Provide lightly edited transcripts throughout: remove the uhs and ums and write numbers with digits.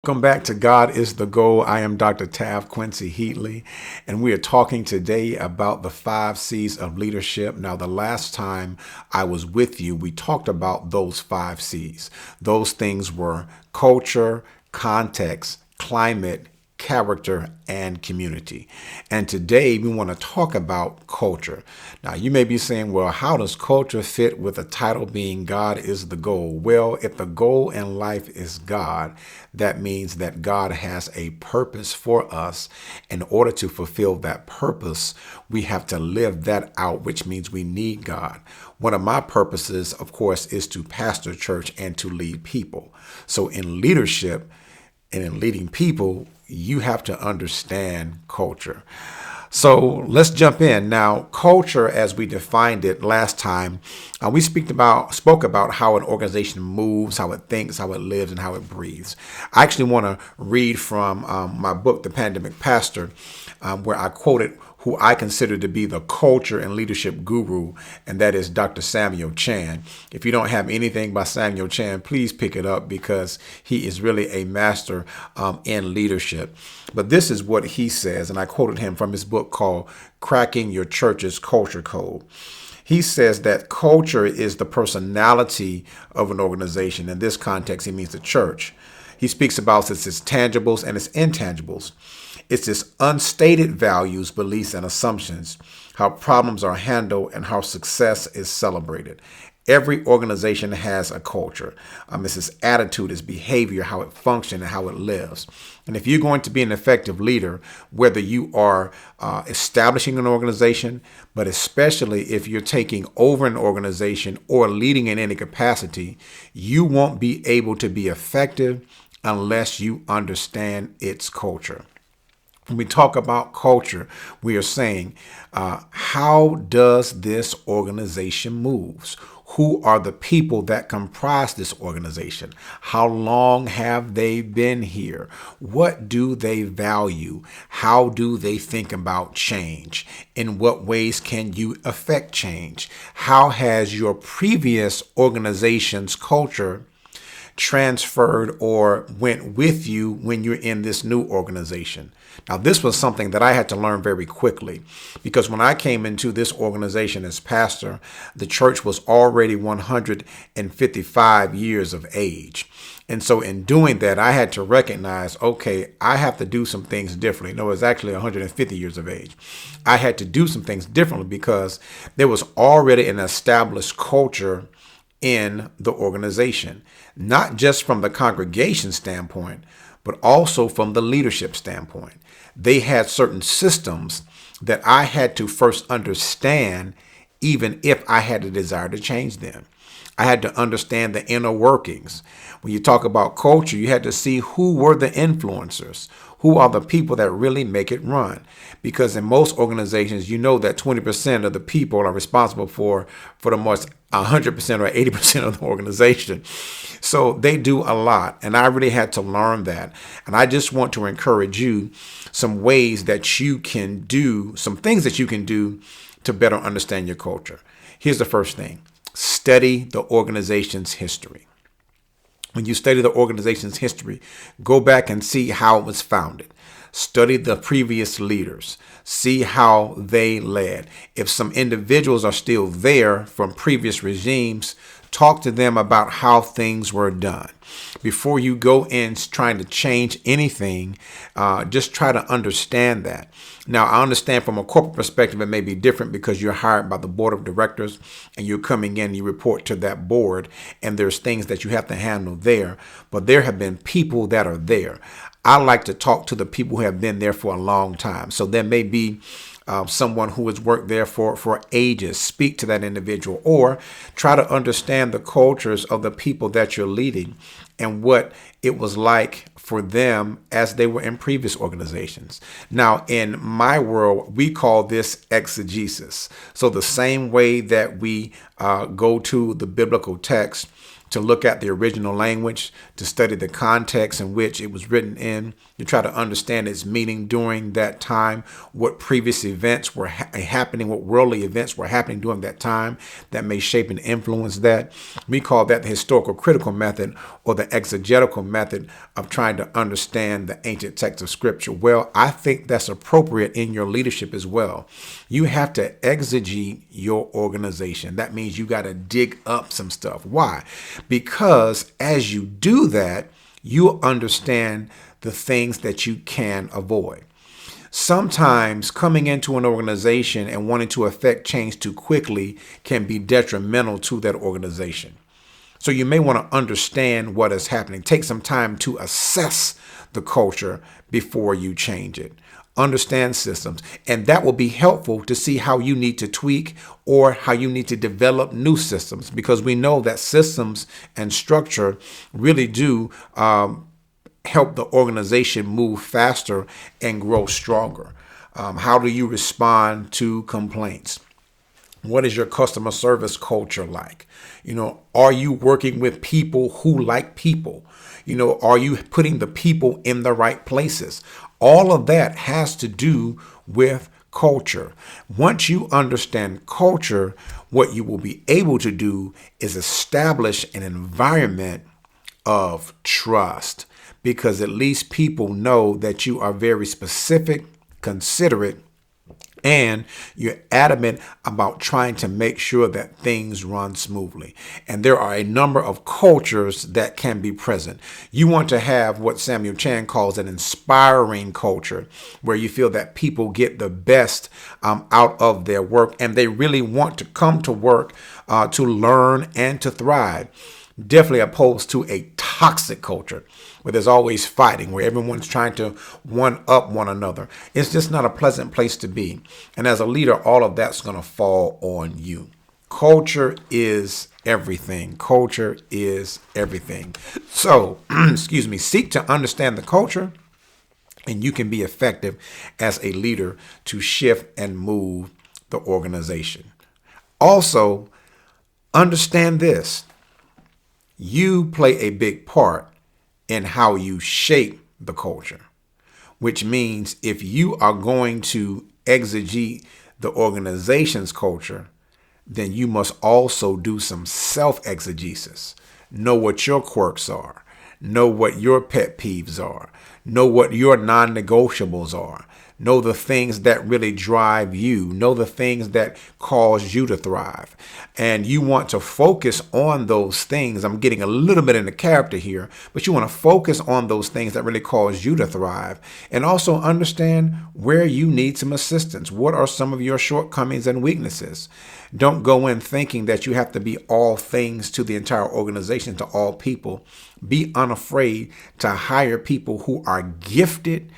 Welcome back to God is the Goal. I am Dr. Taft Quincey Heatley, and we are talking today about the 5 C's of leadership. Now, the last time I was with you, we talked about those 5 C's. Those things were culture, context, climate, character, and community. And today we want to talk about culture. Now, you may be saying, well, how does culture fit with the title being God is the Goal? Well, if the goal in life is God, that means that God has a purpose for us. In order to fulfill that purpose, we have to live that out, which means we need God. One of my purposes, of course, is to pastor church and to lead people. So in leadership, and in leading people, you have to understand culture. So let's jump in. Now, culture, as we defined it last time, we spoke about how an organization moves, how it thinks, how it lives, and how it breathes. I actually want to read from my book, The Pandemic Pastor, where I quoted who I consider to be the culture and leadership guru, and that is Dr. Samuel Chan. If you don't have anything by Samuel Chan, please pick it up because he is really a master in leadership. But this is what he says, and I quoted him from his book called Cracking Your Church's Culture Code. He says that culture is the personality of an organization. In this context, he means the church. He speaks about its tangibles and its intangibles. It's its unstated values, beliefs, and assumptions, how problems are handled, and how success is celebrated. Every organization has a culture. It's its attitude, its behavior, how it functions, and how it lives. And if you're going to be an effective leader, whether you are establishing an organization, but especially if you're taking over an organization or leading in any capacity, you won't be able to be effective unless you understand its culture. When we talk about culture, we are saying, how does this organization move? Who are the people that comprise this organization? How long have they been here? What do they value? How do they think about change? In what ways can you affect change? How has your previous organization's culture transferred or went with you when you're in this new organization? Now, this was something that I had to learn very quickly because when I came into this organization as pastor, the church was already 155 years of age. And so in doing that, I had to recognize, okay, I have to do some things differently. No, it's actually 150 years of age. I had to do some things differently because there was already an established culture in the organization, not just from the congregation standpoint, but also from the leadership standpoint. They had certain systems that I had to first understand, even if I had a desire to change them. I had to understand the inner workings. When you talk about culture, you had to see who were the influencers, who are the people that really make it run. Because in most organizations, you know that 20% of the people are responsible for the most 100% or 80% of the organization. So they do a lot. And I really had to learn that. And I just want to encourage you some ways that you can do, some things that you can do to better understand your culture. Here's the first thing. Study the organization's history. When you study the organization's history, go back and see how it was founded. Study the previous leaders. See how they led. If some individuals are still there from previous regimes, talk to them about how things were done. Before you go in trying to change anything, just try to understand that. Now, I understand from a corporate perspective, it may be different because you're hired by the board of directors and you're coming in, you report to that board, and there's things that you have to handle there. But there have been people that are there. I like to talk to the people who have been there for a long time. So there may be someone who has worked there for ages. Speak to that individual or try to understand the cultures of the people that you're leading and what it was like for them as they were in previous organizations. Now, in my world, we call this exegesis. So the same way that we go to the biblical text to look at the original language, to study the context in which it was written in, to try to understand its meaning during that time, what previous events were happening, what worldly events were happening during that time that may shape and influence that. We call that the historical critical method, or the exegetical method of trying to understand the ancient text of Scripture. Well, I think that's appropriate in your leadership as well. You have to exegete your organization. That means you got to dig up some stuff. Why? Because as you do that, you understand the things that you can avoid. Sometimes coming into an organization and wanting to affect change too quickly can be detrimental to that organization. So you may want to understand what is happening. Take some time to assess the culture before you change it. Understand systems, and that will be helpful to see how you need to tweak or how you need to develop new systems, because we know that systems and structure really do help the organization move faster and grow stronger. How do you respond to complaints? What is your customer service culture like? Are you working with people who like people? Are you putting the people in the right places? All of that has to do with culture. Once you understand culture, what you will be able to do is establish an environment of trust, because at least people know that you are very specific, considerate, and you're adamant about trying to make sure that things run smoothly. And there are a number of cultures that can be present. You want to have what Samuel Chan calls an inspiring culture, where you feel that people get the best out of their work, and they really want to come to work to learn and to thrive. Definitely opposed to a toxic culture where there's always fighting, where everyone's trying to one up one another. It's just not a pleasant place to be. And as a leader, all of that's going to fall on you. Culture is everything. Culture is everything. So, seek to understand the culture, and you can be effective as a leader to shift and move the organization. Also, understand this. You play a big part in how you shape the culture, which means if you are going to exegete the organization's culture, then you must also do some self-exegesis. Know what your quirks are. Know what your pet peeves are. Know what your non-negotiables are. Know the things that really drive you. Know the things that cause you to thrive. And you want to focus on those things. I'm getting a little bit into character here, but you want to focus on those things that really cause you to thrive. And also understand where you need some assistance. What are some of your shortcomings and weaknesses? Don't go in thinking that you have to be all things to the entire organization, to all people. Be unafraid to hire people who are gifted,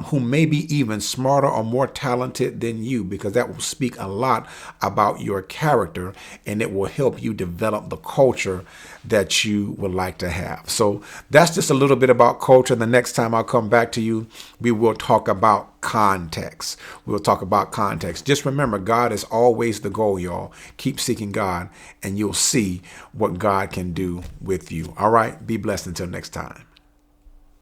who may be even smarter or more talented than you, because that will speak a lot about your character, and it will help you develop the culture that you would like to have. So that's just a little bit about culture. The next time I'll come back to you, we will talk about context. We'll talk about context. Just remember, God is always the goal, y'all. Keep seeking God, and you'll see what God can do with you. All right. Be blessed until next time.